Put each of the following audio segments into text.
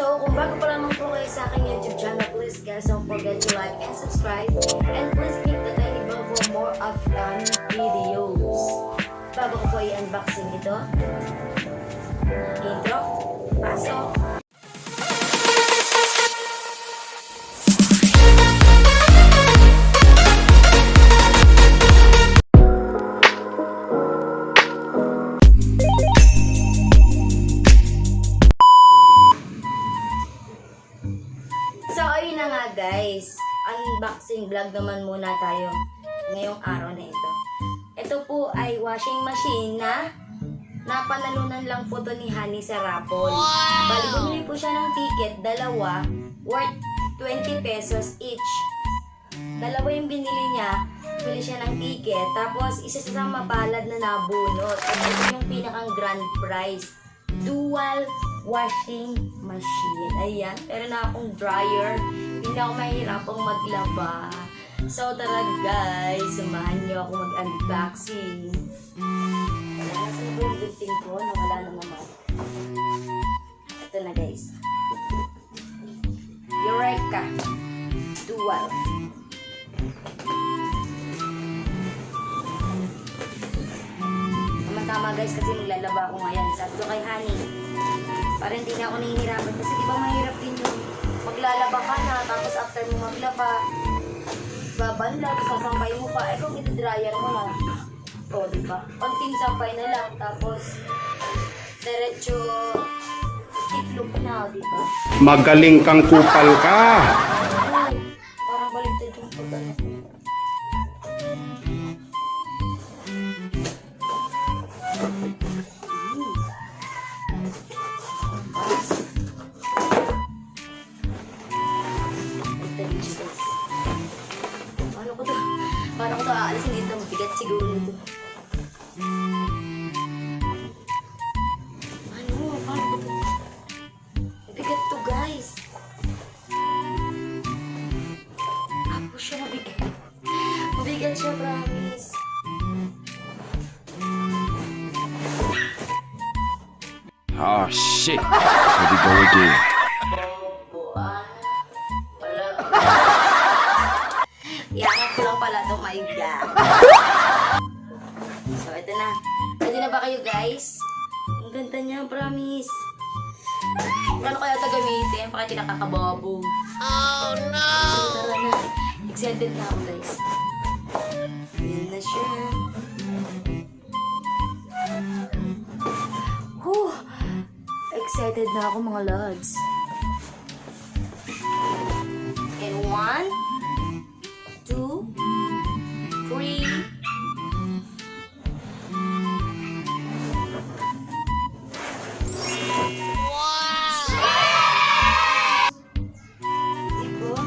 So, kung bago pa lamang po kayo sa aking YouTube channel, please guys, don't forget to like and subscribe. And please click the tiny bell for more upcoming videos. Bago ko po i-unboxing ito, intro, pasok! So, ayun na nga guys, unboxing vlog naman muna tayo ngayong araw na ito. Ito po ay washing machine na napanalunan lang po to ni Honey sa raffle. Bali, bumili po siya ng ticket, dalawa, worth 20 pesos each. Dalawa yung binili niya, bili siya ng ticket, tapos isa sa mapalad na nabunot. At ito yung pinakang grand prize, dual washing machine. Ayan, meron na akong dryer. Hindi ako mahirapang maglaba. So, tara guys, samahan niyo ako mag-unboxing. Wala na sa yung gunting ko, nawala na naman. Ito na guys. Eureka! Dual. Tama guys, kasi maglalaba ako ngayon. Sabi ko kay Honey, para hindi na ako nahihirapan. Kasi di ba mahirap din yung maglalaba ka na, tapos after mo maglaba, babanlag, sasampay mo pa. Eh kung iti-dryer mo na. O, di ba? Konting sampay na lang, tapos diretso itlog na, di ba? Magaling kang kupal ka! Ay, parang baligtad yung pagkano. Paano ko ito aalisin dito? Mabigat siguro nito. Ano? Paano ko ito? Mabigat to guys. Ako siya mabigat. Mabigat siya, promise. Oh shit! Here we go again. Iangat ko lang pala ito, my God. So, ito na. Ready na ba kayo, guys? Ang ganda niya, promise. Paano kaya ito gamitin? Bakit nakakabobo? Oh, no! So, tara na. Excited na ako, guys. Ayan na siya. Whew! Excited na ako, mga lods. And 1, 2, 3. Wow! Diba?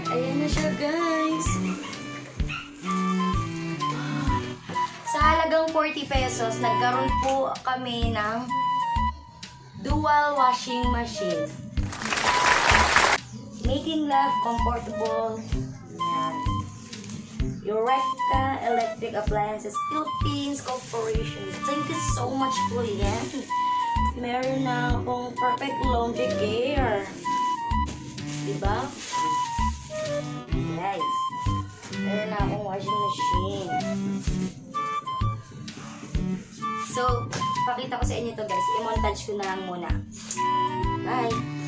Ayan na siya, guys. Sa halagang 40 pesos, nagkaroon po kami ng dual washing machine. Making love comfortable. Yan. Eureka Electric Appliances Philippines Corporation. Thank you so much po yan. Meron na akong perfect laundry care. Diba? Guys. Meron na akong washing machine. So, pakita ko sa inyo to guys. I-montage ko na lang muna. Bye!